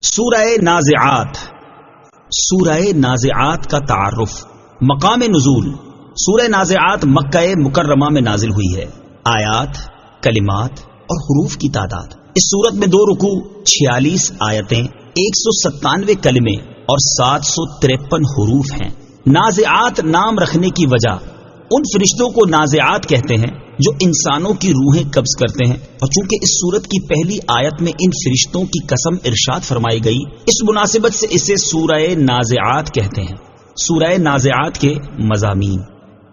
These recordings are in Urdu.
سورہ نازعات. سورہ نازعات کا تعارف. مقام نزول. سورہ نازعات مکہ مکرمہ میں نازل ہوئی ہے. آیات، کلمات اور حروف کی تعداد. اس سورت میں 2 رکوع، 46 آیتیں، 197 کلمے اور 753 حروف ہیں. نازعات نام رکھنے کی وجہ، ان فرشتوں کو نازعات کہتے ہیں جو انسانوں کی روحیں قبض کرتے ہیں، اور چونکہ اس سورت کی پہلی آیت میں ان فرشتوں کی قسم ارشاد فرمائی گئی، اس مناسبت سے اسے سورہ نازعات کہتے ہیں. سورہ نازعات کے مضامین.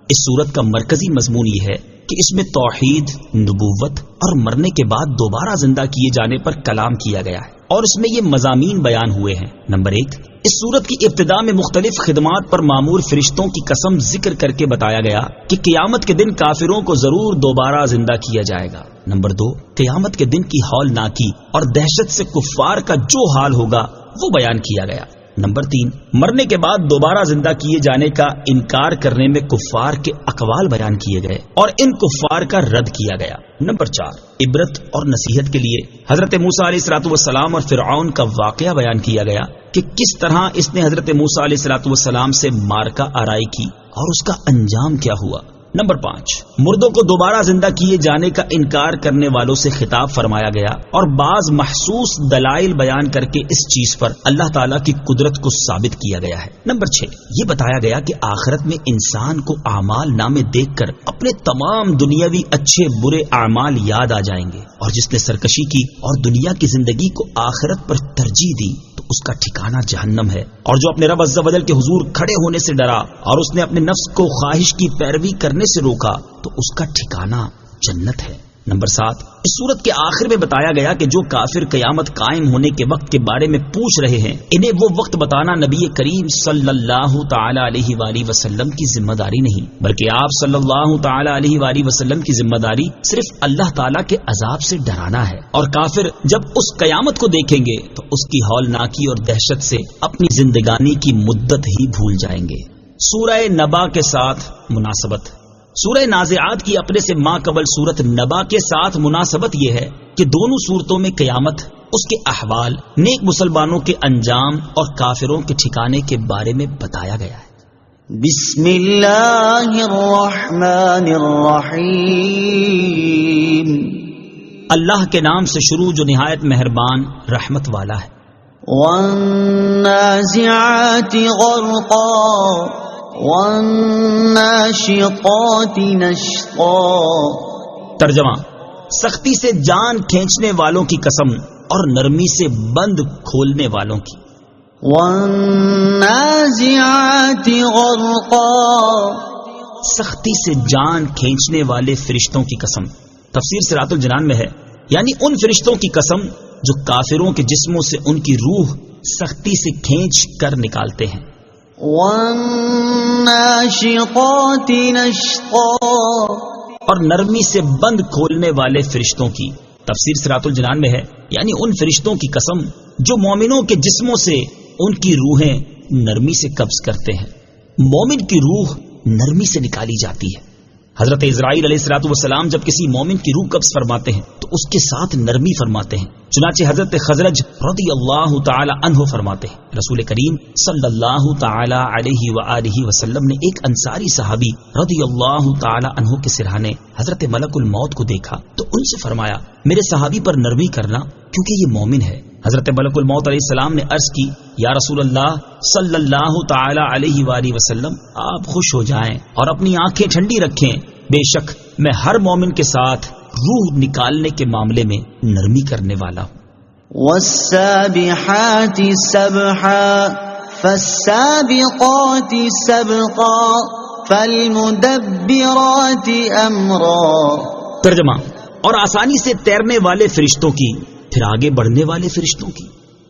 اس سورت کا مرکزی مضمون یہ ہے کہ اس میں توحید، نبوت اور مرنے کے بعد دوبارہ زندہ کیے جانے پر کلام کیا گیا ہے، اور اس میں یہ مضامین بیان ہوئے ہیں. نمبر 1، اس سورت کی ابتدا میں مختلف خدمات پر مامور فرشتوں کی قسم ذکر کر کے بتایا گیا کہ قیامت کے دن کافروں کو ضرور دوبارہ زندہ کیا جائے گا. نمبر 2، قیامت کے دن کی ہولناکی اور دہشت سے کفار کا جو حال ہوگا وہ بیان کیا گیا. نمبر 3، مرنے کے بعد دوبارہ زندہ کیے جانے کا انکار کرنے میں کفار کے اقوال بیان کیے گئے اور ان کفار کا رد کیا گیا. نمبر 4، عبرت اور نصیحت کے لیے حضرت موسیٰ علیہ الصلوۃ والسلام اور فرعون کا واقعہ بیان کیا گیا کہ کس طرح اس نے حضرت موسیٰ علیہ الصلوۃ والسلام سے معرکہ آرائی کی اور اس کا انجام کیا ہوا. نمبر 5، مردوں کو دوبارہ زندہ کیے جانے کا انکار کرنے والوں سے خطاب فرمایا گیا اور بعض محسوس دلائل بیان کر کے اس چیز پر اللہ تعالیٰ کی قدرت کو ثابت کیا گیا ہے. نمبر 6، یہ بتایا گیا کہ آخرت میں انسان کو اعمال نامے دیکھ کر اپنے تمام دنیاوی اچھے برے اعمال یاد آ جائیں گے، اور جس نے سرکشی کی اور دنیا کی زندگی کو آخرت پر ترجیح دی تو اس کا ٹھکانہ جہنم ہے، اور جو اپنے رب عز و جل کے حضور کھڑے ہونے سے ڈرا اور اس نے اپنے نفس کو خواہش کی پیروی کرنے سے روکا تو اس کا ٹھکانہ جنت ہے. نمبر 7، اس سورت کے آخر میں بتایا گیا کہ جو کافر قیامت قائم ہونے کے وقت کے بارے میں پوچھ رہے ہیں، انہیں وہ وقت بتانا نبی کریم صلی اللہ تعالی علیہ وآلہ وسلم کی ذمہ داری نہیں، بلکہ آپ صلی اللہ تعالی علیہ وآلہ وسلم کی ذمہ داری صرف اللہ تعالی کے عذاب سے ڈرانا ہے. اور کافر جب اس قیامت کو دیکھیں گے تو اس کی ہولناکی اور دہشت سے اپنی زندگانی کی مدت ہی بھول جائیں گے. سورہ نبا کے ساتھ مناسبت. سورہ نازعات کی اپنے سے ماں قبل سورت نبا کے ساتھ مناسبت یہ ہے کہ دونوں صورتوں میں قیامت، اس کے احوال، نیک مسلمانوں کے انجام اور کافروں کے ٹھکانے کے بارے میں بتایا گیا ہے. بسم اللہ الرحمن الرحیم. اللہ کے نام سے شروع جو نہایت مہربان رحمت والا ہے. والنازعات غرقا والناشطات نشطا. ترجمہ: سختی سے جان کھینچنے والوں کی قسم اور نرمی سے بند کھولنے والوں کی. والنازعات غرقا، سختی سے جان کھینچنے والے فرشتوں کی قسم. تفسیر صراط الجنان میں ہے، یعنی ان فرشتوں کی قسم جو کافروں کے جسموں سے ان کی روح سختی سے کھینچ کر نکالتے ہیں. والناشطات نشطا، اور نرمی سے بند کھولنے والے فرشتوں کی. تفسیر صراط الجنان میں ہے، یعنی ان فرشتوں کی قسم جو مومنوں کے جسموں سے ان کی روحیں نرمی سے قبض کرتے ہیں. مومن کی روح نرمی سے نکالی جاتی ہے. حضرت اسرائیل علیہ الصلوۃ والسلام جب کسی مومن کی روح قبض فرماتے ہیں تو اس کے ساتھ نرمی فرماتے ہیں. چنانچہ حضرت خزرج رضی اللہ تعالی عنہ فرماتے ہیں، رسول کریم صلی اللہ تعالی علیہ وآلہ وسلم نے ایک انصاری صحابی رضی اللہ تعالی عنہ کے سرہانے حضرت ملک الموت کو دیکھا تو ان سے فرمایا، میرے صحابی پر نرمی کرنا کیونکہ یہ مومن ہے. حضرت ملک الموت علیہ السلام نے عرض کی، یا رسول اللہ صلی اللہ تعالی علیہ وآلہ وسلم، آپ خوش ہو جائیں اور اپنی آنکھیں ٹھنڈی رکھیں، بے شک میں ہر مومن کے ساتھ روح نکالنے کے معاملے میں نرمی کرنے والا ہوں. والسابحات سبحا فالسابقات سبقا فالمدبرات امرا. ترجمہ: اور آسانی سے تیرنے والے فرشتوں کی، پھر آگے بڑھنے والے فرشتوں کی،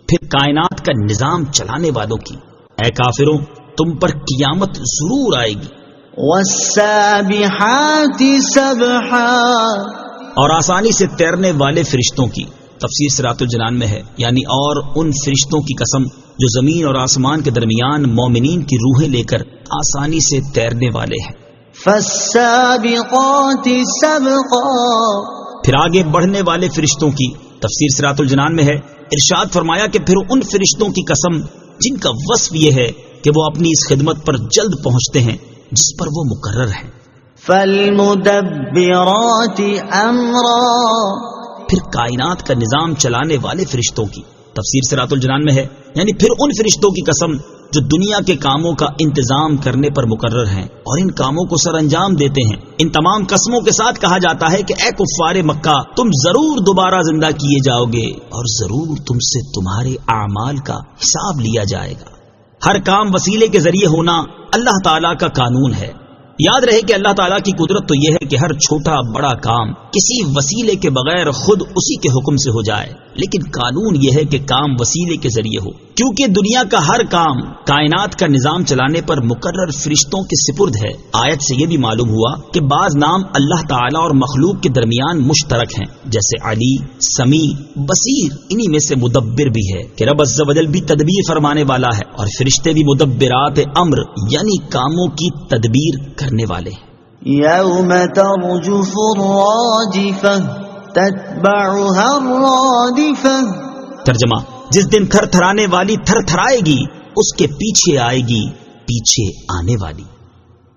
پھر کائنات کا نظام چلانے والوں کی. اے کافروں، تم پر قیامت ضرور آئے گی. والسابحات سبحا، اور آسانی سے تیرنے والے فرشتوں کی. تفسیر صراط الجنان میں ہے، یعنی اور ان فرشتوں کی قسم جو زمین اور آسمان کے درمیان مومنین کی روحیں لے کر آسانی سے تیرنے والے ہیں. فالسابقات سبقا، پھر آگے بڑھنے والے فرشتوں کی. تفسیر صراط الجنان میں ہے ارشاد فرمایا کہ پھر ان فرشتوں کی قسم جن کا وصف یہ ہے کہ وہ اپنی اس خدمت پر جلد پہنچتے ہیں جس پر وہ مقرر ہیں. فالمدبرات امرا، پھر کائنات کا نظام چلانے والے فرشتوں کی. تفسیر صراط الجنان میں ہے یعنی پھر ان فرشتوں کی قسم جو دنیا کے کاموں کا انتظام کرنے پر مقرر ہیں اور ان کاموں کو سر انجام دیتے ہیں. ان تمام قسموں کے ساتھ کہا جاتا ہے کہ اے کفار مکہ، تم ضرور دوبارہ زندہ کیے جاؤ گے اور ضرور تم سے تمہارے اعمال کا حساب لیا جائے گا. ہر کام وسیلے کے ذریعے ہونا اللہ تعالیٰ کا قانون ہے. یاد رہے کہ اللہ تعالیٰ کی قدرت تو یہ ہے کہ ہر چھوٹا بڑا کام کسی وسیلے کے بغیر خود اسی کے حکم سے ہو جائے، لیکن قانون یہ ہے کہ کام وسیلے کے ذریعے ہو، کیونکہ دنیا کا ہر کام کائنات کا نظام چلانے پر مقرر فرشتوں کے سپرد ہے. آیت سے یہ بھی معلوم ہوا کہ بعض نام اللہ تعالیٰ اور مخلوق کے درمیان مشترک ہیں، جیسے علی، سمیع، بصیر. انہی میں سے مدبر بھی ہے کہ رب عز و جل بھی تدبیر فرمانے والا ہے اور فرشتے بھی مدبرات امر یعنی کاموں کی تدبیر کرنے والے ہیں. یوم ترجف الراجفہ تتبعها الرادفہ. ترجمہ: جس دن تھر تھرانے والی تھر تھرائے گی اس کے پیچھے آئے گی پیچھے آنے والی.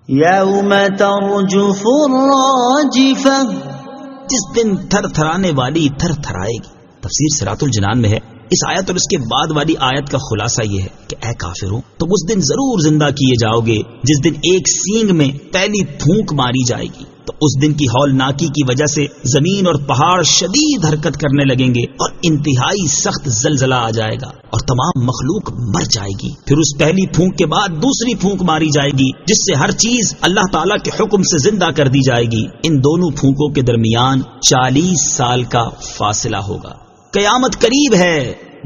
یوم ترجف الراجفہ، جس دن تھر تھرانے والی تھر تھرائے گی. تفسیر صراط الجنان میں ہے اس آیت اور اس کے بعد والی آیت کا خلاصہ یہ ہے کہ اے کافروں، تم اس دن ضرور زندہ کیے جاؤ گے جس دن ایک سینگ میں پہلی پھونک ماری جائے گی. تو اس دن کی ہولناکی کی وجہ سے زمین اور پہاڑ شدید حرکت کرنے لگیں گے اور انتہائی سخت زلزلہ آ جائے گا اور تمام مخلوق مر جائے گی. پھر اس پہلی پھونک کے بعد دوسری پھونک ماری جائے گی جس سے ہر چیز اللہ تعالیٰ کے حکم سے زندہ کر دی جائے گی. ان دونوں پھونکوں کے درمیان 40 سال کا فاصلہ ہوگا. قیامت قریب ہے،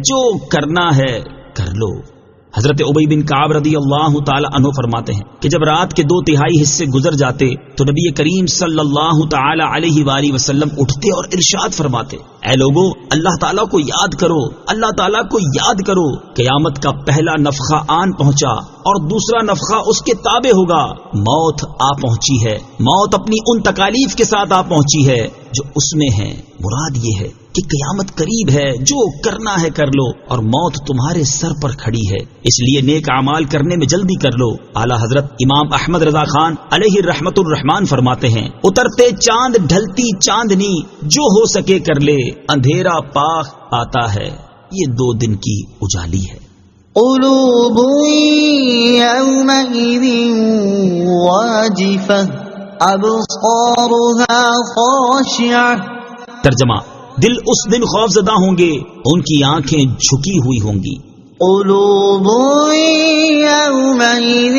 جو کرنا ہے کر لو. حضرت ابی بن کعب رضی اللہ تعالی عنہ فرماتے ہیں کہ جب رات کے 2/3 حصے گزر جاتے تو نبی کریم صلی اللہ تعالی علیہ وآلہ وسلم اٹھتے اور ارشاد فرماتے: اے لوگو، اللہ تعالیٰ کو یاد کرو، اللہ تعالیٰ کو یاد کرو. قیامت کا پہلا نفخہ آن پہنچا اور دوسرا نفخہ اس کے تابع ہوگا. موت آ پہنچی ہے، موت اپنی ان تکالیف کے ساتھ آ پہنچی ہے جو اس میں ہے. مراد یہ ہے کہ قیامت قریب ہے، جو کرنا ہے کر لو اور موت تمہارے سر پر کھڑی ہے، اس لیے نیک اعمال کرنے میں جلدی کر لو. اعلیٰ حضرت امام احمد رضا خان علیہ رحمت الرحمان فرماتے ہیں: اترتے چاند ڈھلتی چاندنی، جو ہو سکے کر لے، اندھیرا پاک آتا ہے، یہ 2 دن کی اجالی ہے. قلوب یومئذ واجفہ ابصارها خاشعہ. ترجمہ: دل اس دن خوف زدہ ہوں گے، ان کی آنکھیں جھکی ہوئی ہوں گی. قلوب یومئذ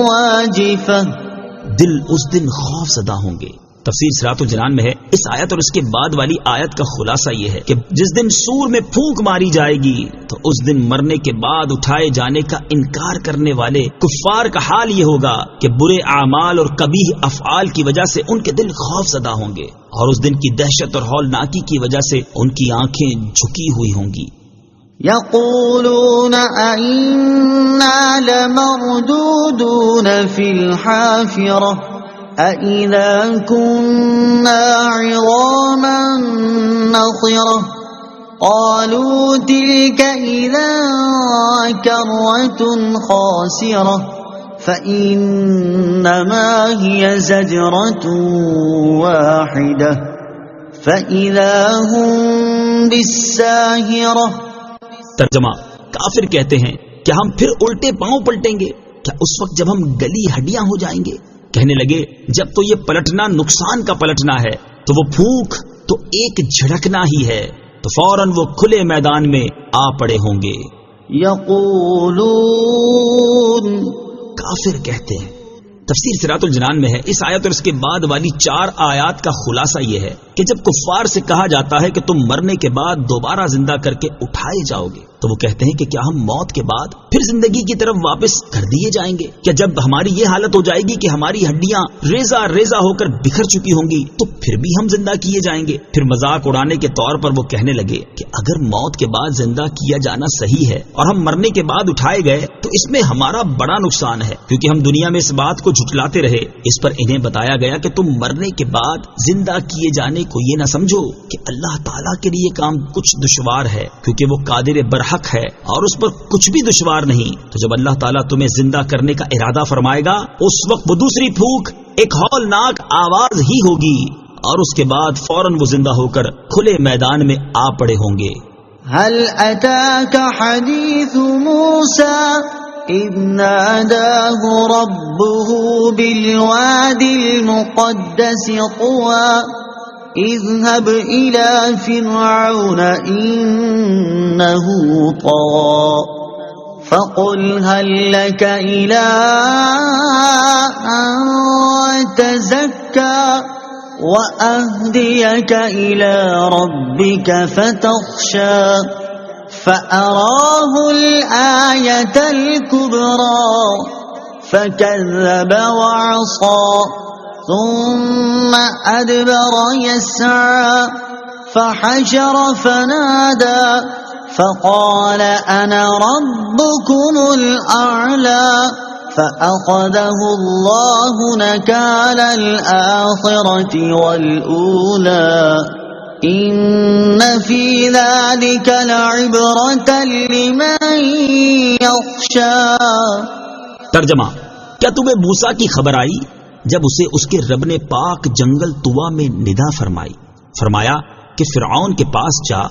واجفہ، دل اس دن خوف زدہ ہوں گے. تفسیر صراط الجنان میں ہے اس آیت اور اس کے بعد والی آیت کا خلاصہ یہ ہے کہ جس دن سور میں پھونک ماری جائے گی تو اس دن مرنے کے بعد اٹھائے جانے کا انکار کرنے والے کفار کا حال یہ ہوگا کہ برے اعمال اور قبیح افعال کی وجہ سے ان کے دل خوف زدہ ہوں گے اور اس دن کی دہشت اور ہولناکی کی وجہ سے ان کی آنکھیں جھکی ہوئی ہوں گی. یقولون ائنا لمردودون فی الحافرہ أَإِذَا كُنَّا عِظَامًا نَخِرَةً قَالُوا تِلْكَ إِذًا كَرَّةٌ خَاسِرَةٌ فَإِنَّمَا هِيَ زَجْرَةٌ وَاحِدَةٌ فَإِذَا هُمْ بِالسَّاهِرَةِ. ترجمہ: کافر کہتے ہیں کہ ہم پھر الٹے پاؤں پلٹیں گے کیا اس وقت جب ہم گلی ہڈیاں ہو جائیں گے؟ کہنے لگے جب تو یہ پلٹنا نقصان کا پلٹنا ہے تو وہ پھونک تو ایک جھڑکنا ہی ہے، تو فوراً وہ کھلے میدان میں آ پڑے ہوں گے. یقولون، کافر کہتے ہیں. تفسیر صراط الجنان میں ہے اس آیت اور اس کے بعد والی 4 آیات کا خلاصہ یہ ہے کہ جب کفار سے کہا جاتا ہے کہ تم مرنے کے بعد دوبارہ زندہ کر کے اٹھائے جاؤ گے تو وہ کہتے ہیں کہ کیا ہم موت کے بعد پھر زندگی کی طرف واپس کر دیے جائیں گے؟ کیا جب ہماری یہ حالت ہو جائے گی کہ ہماری ہڈیاں ریزہ ریزہ ہو کر بکھر چکی ہوں گی تو پھر بھی ہم زندہ کیے جائیں گے؟ پھر مذاق اڑانے کے طور پر وہ کہنے لگے کہ اگر موت کے بعد زندہ کیا جانا صحیح ہے اور ہم مرنے کے بعد اٹھائے گئے تو اس میں ہمارا بڑا نقصان ہے، کیونکہ ہم دنیا میں اس بات کو جھٹلاتے رہے. اس پر انہیں بتایا گیا کہ تم مرنے کے بعد زندہ کیے جانے جانے کو یہ نہ سمجھو کہ اللہ تعالیٰ کے لیے کام کچھ دشوار ہے، کیونکہ وہ قادر برحق ہے اور اس پر کچھ بھی دشوار نہیں۔ تو جب اللہ تعالیٰ تمہیں زندہ کرنے کا ارادہ فرمائے گا، اس وقت وہ دوسری پھونک ایک ہولناک آواز ہی ہوگی، اور اس کے بعد فوراً وہ زندہ ہو کر کھلے میدان میں آ پڑے ہوں گے۔ هل أتاك حديث موسى إذ ناداه ربه بالواد المقدس طوى اذهب إلى فرعون إنه طغى فقل هل لك إلى أن تزكى وأهديك إلى ربك فتخشى فأراه الآية الكبرى فكذب وعصى ثم أدبر يسعى فحشر فنادى فقال أنا ربكم الأعلى فأخذه الله نكال الآخرة والأولى إن في ذلك لعبرة لمن يخشى۔ ترجمہ: کیا تمہیں موسیٰ کی خبر آئی جب اسے اس کے رب نے پاک جنگل طوا میں ندا فرمایا کہ فرعون کے پاس جا،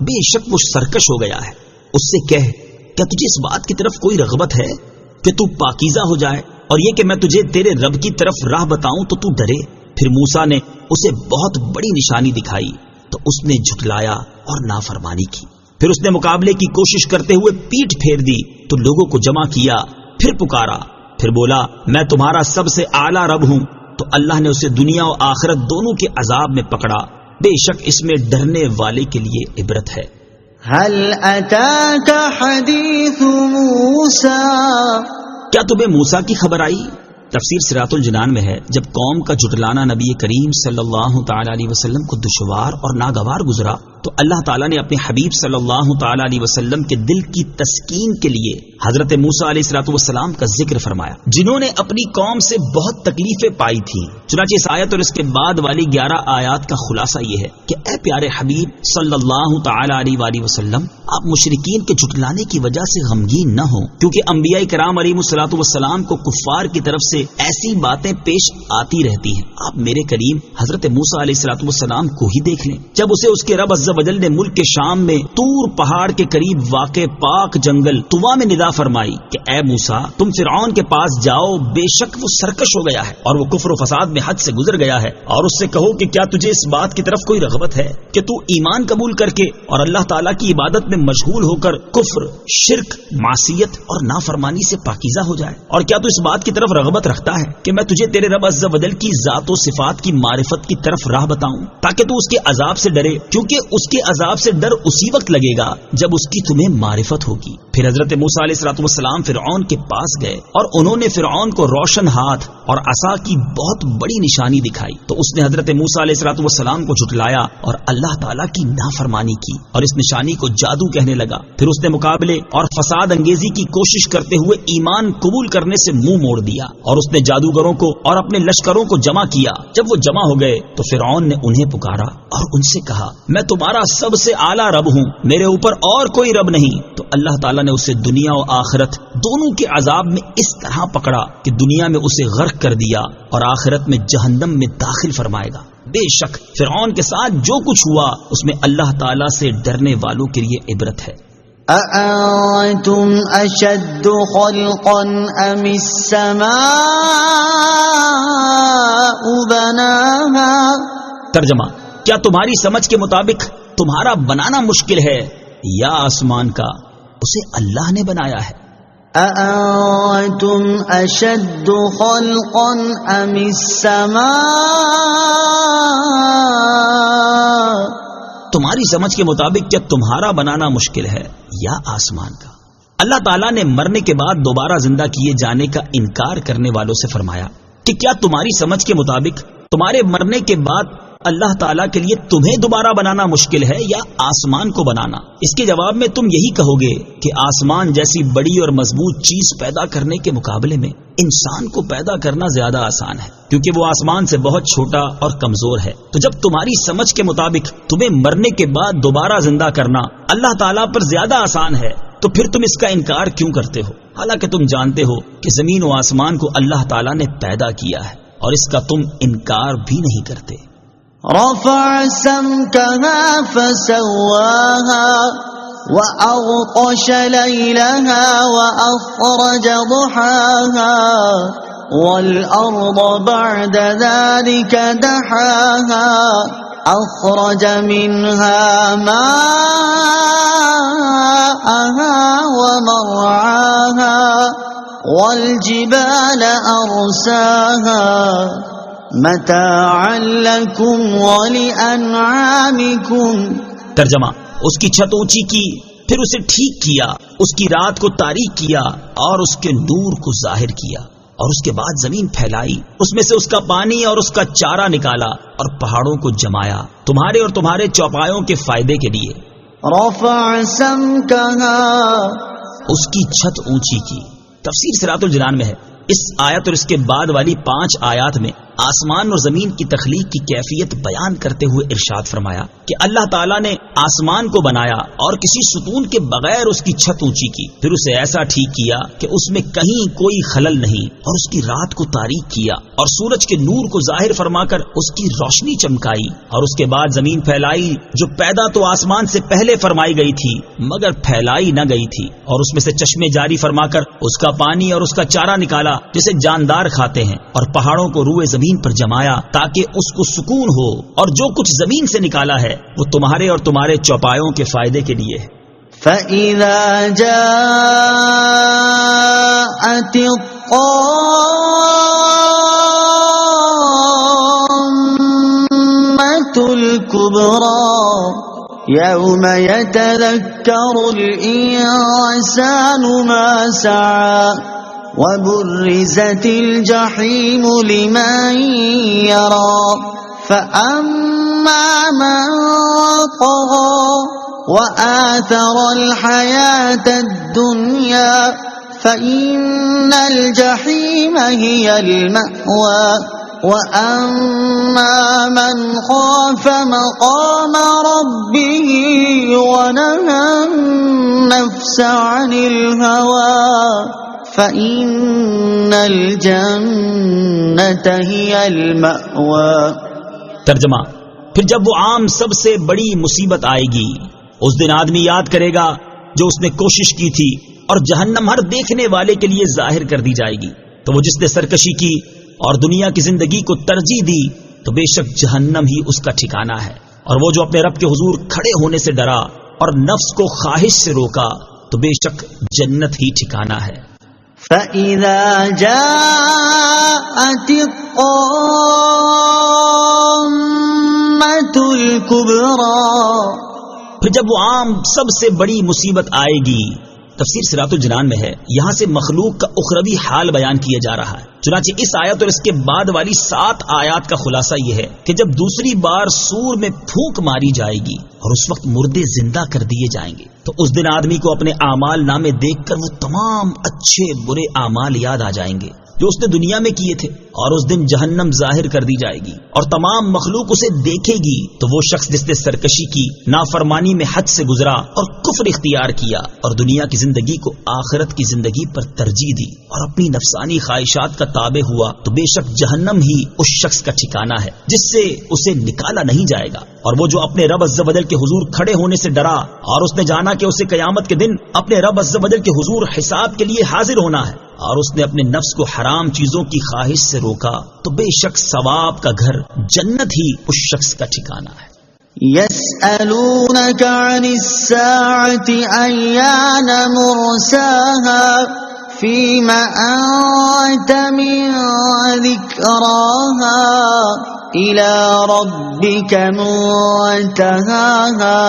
بے شک وہ سرکش ہو گیا ہے، اس سے کہہ کیا تجھے اس بات کی طرف کوئی رغبت ہے کہ تو پاکیزہ ہو جائے، اور یہ کہ میں تجھے تیرے رب کی طرف راہ بتاؤں تو ڈرے۔ پھر موسیٰ نے اسے بہت بڑی نشانی دکھائی تو اس نے جھٹلایا اور نافرمانی کی۔ پھر اس نے مقابلے کی کوشش کرتے ہوئے پیٹھ پھیر دی تو لوگوں کو جمع کیا، پھر پکارا، پھر بولا میں تمہارا سب سے اعلیٰ رب ہوں۔ تو اللہ نے اسے دنیا و آخرت دونوں کے عذاب میں پکڑا، بے شک اس میں ڈرنے والے کے لیے عبرت ہے۔ هل أتاك حديث موسى، کیا تمہیں موسیٰ کی خبر آئی؟ تفسیر صراط الجنان میں ہے جب قوم کا جھٹلانا نبی کریم صلی اللہ تعالی علیہ وسلم کو دشوار اور ناگوار گزرا تو اللہ تعالیٰ نے اپنے حبیب صلی اللہ تعالی علیہ وسلم کے دل کی تسکین کے لیے حضرت موسیٰ علیہ الصلوۃ والسلام کا ذکر فرمایا، جنہوں نے اپنی قوم سے بہت تکلیفیں پائی تھیں۔ چنانچہ اس آیت اور اس کے بعد والی 11 آیات کا خلاصہ یہ ہے کہ اے پیارے حبیب صلی اللہ تعالی علیہ وآلہ وسلم، آپ مشرکین کے جھٹلانے کی وجہ سے غمگین نہ ہوں، کیونکہ انبیاء کرام علیہ الصلوۃ والسلام کو کفار کی طرف سے ایسی باتیں پیش آتی رہتی ہیں۔ آپ میرے کریم حضرت موسیٰ علیہ الصلوۃ والسلام کو ہی دیکھ لیں، جب اسے اس کے رب عز و جل نے ملک کے شام میں طور پہاڑ کے قریب واقع پاک جنگل طوا میں ندا فرمائی کہ اے موسیٰ تم فرعون کے پاس جاؤ، بے شک وہ سرکش ہو گیا ہے اور وہ کفر و فساد میں حد سے گزر گیا ہے، اور اس سے کہو کہ کیا تجھے اس بات کی طرف کوئی رغبت ہے کہ تو ایمان قبول کر کے اور اللہ تعالیٰ کی عبادت میں مشغول ہو کر کفر، شرک، معصیت اور نافرمانی سے پاکیزہ ہو جائے؟ اور کیا تو اس بات کی طرف رغبت رکھتا ہے کہ میں تجھے تیرے رب عز و جل کی ذات و صفات کی معرفت کی طرف راہ بتاؤں تاکہ تو اس کے عذاب سے ڈرے، کیونکہ اس کے عذاب سے ڈر اسی وقت لگے گا جب اس کی تمہیں معرفت ہوگی۔ پھر حضرت موسیٰ علیہ الصلوۃ والسلام فرعون کے پاس گئے اور انہوں نے فرعون کو روشن ہاتھ اور عصا کی بہت بڑی نشانی دکھائی تو اس نے حضرت موسیٰ علیہ الصلوۃ والسلام کو جھٹلایا اور اللہ تعالیٰ کی نافرمانی کی اور اس نشانی کو جادو کہنے لگا۔ پھر اس نے مقابلے اور فساد انگیزی کی کوشش کرتے ہوئے ایمان قبول کرنے سے منہ موڑ دیا اور اس نے جادوگروں کو اور اپنے لشکروں کو جمع کیا۔ جب وہ جمع ہو گئے تو فرعون نے انہیں پکارا اور ان سے کہا میں تمہارا سب سے اعلیٰ رب ہوں، میرے اوپر اور کوئی رب نہیں۔ تو اللہ تعالیٰ نے اسے دنیا و آخرت دونوں کے عذاب میں اس طرح پکڑا کہ دنیا میں اسے غرق کر دیا اور آخرت میں جہنم میں داخل فرمائے گا۔ بے شک فرعون کے ساتھ جو کچھ ہوا اس میں اللہ تعالیٰ سے ڈرنے والوں کے لیے عبرت ہے۔ أأنتم أشد خلقا أم السماء بناها، ترجمہ: کیا تمہاری سمجھ کے مطابق تمہارا بنانا مشکل ہے یا آسمان کا؟ اسے اللہ نے بنایا ہے۔ أأنتم أشد خلقا أم السماء، تمہاری سمجھ کے مطابق کیا تمہارا بنانا مشکل ہے یا آسمان کا؟ اللہ تعالیٰ نے مرنے کے بعد دوبارہ زندہ کیے جانے کا انکار کرنے والوں سے فرمایا کہ کیا تمہاری سمجھ کے مطابق تمہارے مرنے کے بعد اللہ تعالیٰ کے لیے تمہیں دوبارہ بنانا مشکل ہے یا آسمان کو بنانا؟ اس کے جواب میں تم یہی کہو گے کہ آسمان جیسی بڑی اور مضبوط چیز پیدا کرنے کے مقابلے میں انسان کو پیدا کرنا زیادہ آسان ہے، کیونکہ وہ آسمان سے بہت چھوٹا اور کمزور ہے۔ تو جب تمہاری سمجھ کے مطابق تمہیں مرنے کے بعد دوبارہ زندہ کرنا اللہ تعالیٰ پر زیادہ آسان ہے، تو پھر تم اس کا انکار کیوں کرتے ہو، حالانکہ تم جانتے ہو کہ زمین و آسمان کو اللہ تعالیٰ نے پیدا کیا ہے اور اس کا تم انکار بھی نہیں کرتے۔ رفع سمكها فسواها وأغطش ليلها وأخرج ضحاها والأرض بعد ذلك دحاها أخرج منها ماءها ومرعاها والجبال أرساها متاعا لكم ولأنعامكم۔ ترجمہ: اس کی چھت اونچی کی، پھر اسے ٹھیک کیا، اس کی رات کو تاریک کیا اور اس کے نور کو ظاہر کیا، اور اس کے بعد زمین پھیلائی، اس میں سے اس کا پانی اور اس کا چارہ نکالا اور پہاڑوں کو جمایا تمہارے اور تمہارے چوپایوں کے فائدے کے لیے۔ رفع سمكها، اس کی چھت اونچی کی۔ تفسیر صراط الجنان میں ہے، اس آیت اور اس کے بعد والی 5 آیات میں آسمان اور زمین کی تخلیق کی کیفیت بیان کرتے ہوئے ارشاد فرمایا کہ اللہ تعالیٰ نے آسمان کو بنایا اور کسی ستون کے بغیر اس کی چھت اونچی کی، پھر اسے ایسا ٹھیک کیا کہ اس میں کہیں کوئی خلل نہیں، اور اس کی رات کو تاریک کیا اور سورج کے نور کو ظاہر فرما کر اس کی روشنی چمکائی، اور اس کے بعد زمین پھیلائی جو پیدا تو آسمان سے پہلے فرمائی گئی تھی مگر پھیلائی نہ گئی تھی، اور اس میں سے چشمے جاری فرما کر اس کا پانی اور اس کا چارہ نکالا جسے جاندار کھاتے ہیں، اور پہاڑوں کو روئے زمین پر جمایا تاکہ اس کو سکون ہو، اور جو کچھ زمین سے نکالا ہے وہ تمہارے اور تمہارے چوپایوں کے فائدے کے لیے ہے۔ فَإِذَا جَاءَتِ الطَّامَّةُ الْكُبْرَى يَوْمَ يَتَذَكَّرُ الْإِنسَانُ مَا سَعَى وَبُرِّزَتِ الْجَحِيمُ لِمَن يَرَى فَأَمَّا مَن طَغَى وَآثَرَ الْحَيَاةَ الدُّنْيَا فَإِنَّ الْجَحِيمَ هِيَ الْمَأْوَى وَأَمَّا مَنْ خَافَ مَقَامَ رَبِّهِ وَنَهَى النَّفْسَ عَنِ الْهَوَى فَإِنَّ الْجَنَّةَ هِيَ الْمَأْوَى۔ ترجمہ: پھر جب وہ عام سب سے بڑی مصیبت آئے گی، اس دن آدمی یاد کرے گا جو اس نے کوشش کی تھی، اور جہنم ہر دیکھنے والے کے لیے ظاہر کر دی جائے گی۔ تو وہ جس نے سرکشی کی اور دنیا کی زندگی کو ترجیح دی تو بے شک جہنم ہی اس کا ٹھکانہ ہے، اور وہ جو اپنے رب کے حضور کھڑے ہونے سے ڈرا اور نفس کو خواہش سے روکا تو بے شک جنت ہی ٹھکانہ ہے۔ فَإِذَا جَاءَتِ الطَّامَّةُ الْكُبْرَى، پھر جب وہ عام سب سے بڑی مصیبت آئے گی۔ تفسیر صراط الجنان میں ہے، یہاں سے مخلوق کا اخروی حال بیان کیا جا رہا ہے۔ چنانچہ اس آیت اور اس کے بعد والی 7 آیات کا خلاصہ یہ ہے کہ جب دوسری بار سور میں پھونک ماری جائے گی اور اس وقت مردے زندہ کر دیے جائیں گے تو اس دن آدمی کو اپنے اعمال نامے دیکھ کر وہ تمام اچھے برے اعمال یاد آ جائیں گے جو اس نے دنیا میں کیے تھے، اور اس دن جہنم ظاہر کر دی جائے گی اور تمام مخلوق اسے دیکھے گی تو وہ شخص جس نے سرکشی کی، نافرمانی میں حد سے گزرا اور کفر اختیار کیا اور دنیا کی زندگی کو آخرت کی زندگی پر ترجیح دی اور اپنی نفسانی خواہشات کا تابع ہوا تو بے شک جہنم ہی اس شخص کا ٹھکانہ ہے جس سے اسے نکالا نہیں جائے گا۔ اور وہ جو اپنے رب عز و جل کے حضور کھڑے ہونے سے ڈرا اور اس نے جانا کہ اسے قیامت کے دن اپنے رب عز و جل کے حضور حساب کے لیے حاضر ہونا ہے، اور اس نے اپنے نفس کو حرام چیزوں کی خواہش سے روکا تو بے شک ثواب کا گھر جنت ہی اس شخص کا ٹھکانہ ہے۔ يَسْأَلُونَكَ عَنِ السَّاعَةِ أَيَّانَ مُرْسَاهَا فِيمَ أَنْتَ مِنْ ذِكْرَاهَا إِلَى رَبِّكَ مُنْتَهَاهَا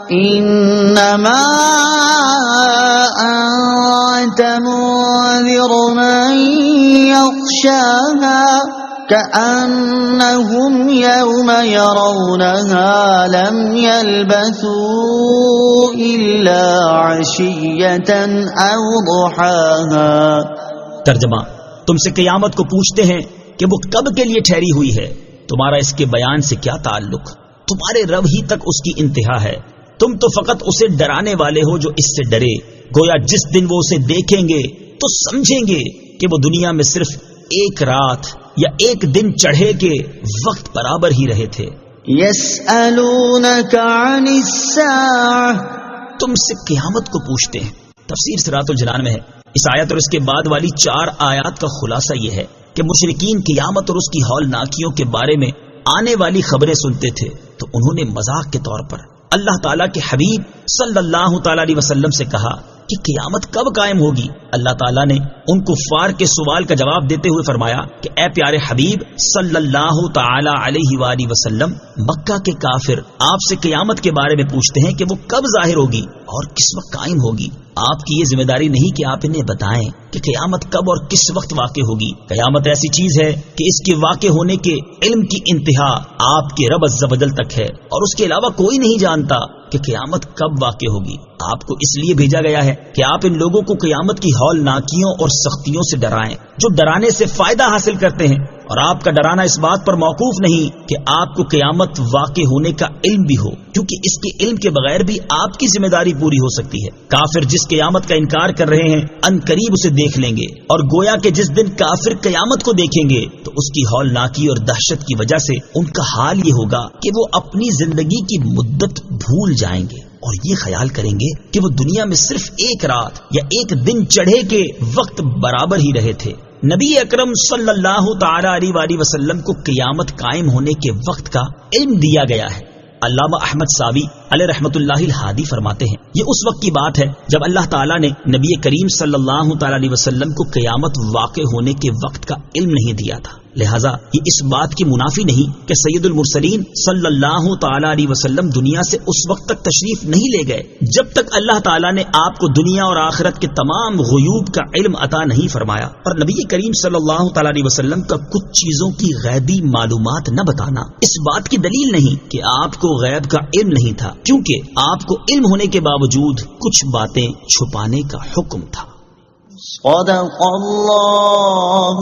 إِنَّمَا أَنْتَ مُنذِرُ مَنْ يَخْشَاهَا كَأَنَّهُمْ يَوْمَ يَرَوْنَهَا لَمْ يَلْبَثُوا إِلَّا عَشِيَّةً أَوْ ضُحَاهَا۔ ترجمہ: تم سے قیامت کو پوچھتے ہیں کہ وہ کب کے لیے ٹھہری ہوئی ہے، تمہارا اس کے بیان سے کیا تعلق؟ تمہارے رب ہی تک اس کی انتہا ہے، تم تو فقط اسے ڈرانے والے ہو جو اس سے ڈرے۔ گویا جس دن وہ اسے دیکھیں گے تو سمجھیں گے کہ وہ دنیا میں صرف ایک رات یا ایک دن چڑھے کے وقت برابر ہی رہے تھے۔ يسألونك عن الساعة، تم سے قیامت کو پوچھتے ہیں۔ تفسیر صراط الجنان میں ہے۔ اس آیت اور اس کے بعد والی 4 آیات کا خلاصہ یہ ہے کہ مشرکین قیامت اور اس کی ہولناکیوں کے بارے میں آنے والی خبریں سنتے تھے تو انہوں نے مذاق کے طور پر اللہ تعالیٰ کے حبیب صلی اللہ تعالیٰ علیہ وسلم سے کہا کہ قیامت کب قائم ہوگی؟ اللہ تعالیٰ نے ان کفار کے سوال کا جواب دیتے ہوئے فرمایا کہ اے پیارے حبیب صلی اللہ تعالیٰ علیہ وآلہ وسلم، مکہ کے کافر آپ سے قیامت کے بارے میں پوچھتے ہیں کہ وہ کب ظاہر ہوگی اور کس وقت قائم ہوگی۔ آپ کی یہ ذمہ داری نہیں کہ آپ انہیں بتائیں کہ قیامت کب اور کس وقت واقع ہوگی۔ قیامت ایسی چیز ہے کہ اس کے واقع ہونے کے علم کی انتہا آپ کے رب عز و جل تک ہے، اور اس کے علاوہ کوئی نہیں جانتا کہ قیامت کب واقع ہوگی۔ آپ کو اس لیے بھیجا گیا ہے کہ آپ ان لوگوں کو قیامت کی ہولناکیوں اور سختیوں سے ڈرائیں جو ڈرانے سے فائدہ حاصل کرتے ہیں، اور آپ کا ڈرانا اس بات پر موقوف نہیں کہ آپ کو قیامت واقع ہونے کا علم بھی ہو، کیونکہ اس کے علم کے بغیر بھی آپ کی ذمہ داری پوری ہو سکتی ہے۔ کافر جس قیامت کا انکار کر رہے ہیں ان قریب اسے دیکھ لیں گے، اور گویا کہ جس دن کافر قیامت کو دیکھیں گے تو اس کی ہولناکی اور دہشت کی وجہ سے ان کا حال یہ ہوگا کہ وہ اپنی زندگی کی مدت بھول جائیں گے اور یہ خیال کریں گے کہ وہ دنیا میں صرف ایک رات یا ایک دن چڑھے کے وقت برابر ہی رہے تھے۔ نبی اکرم صلی اللہ تعالی علیہ وآلہ وسلم کو قیامت قائم ہونے کے وقت کا علم دیا گیا ہے۔ علامہ احمد ساوی علیہ رحمۃ اللہ الہادی فرماتے ہیں یہ اس وقت کی بات ہے جب اللہ تعالیٰ نے نبی کریم صلی اللہ تعالی علیہ وسلم کو قیامت واقع ہونے کے وقت کا علم نہیں دیا تھا، لہٰذا یہ اس بات کی منافی نہیں کہ سید المرسلین صلی اللہ تعالی علیہ وسلم دنیا سے اس وقت تک تشریف نہیں لے گئے جب تک اللہ تعالیٰ نے آپ کو دنیا اور آخرت کے تمام غیوب کا علم عطا نہیں فرمایا۔ اور نبی کریم صلی اللہ تعالی علیہ وسلم کا کچھ چیزوں کی غیبی معلومات نہ بتانا اس بات کی دلیل نہیں کہ آپ کو غیب کا علم نہیں تھا، کیونکہ آپ کو علم ہونے کے باوجود کچھ باتیں چھپانے کا حکم تھا۔ صدق اللہ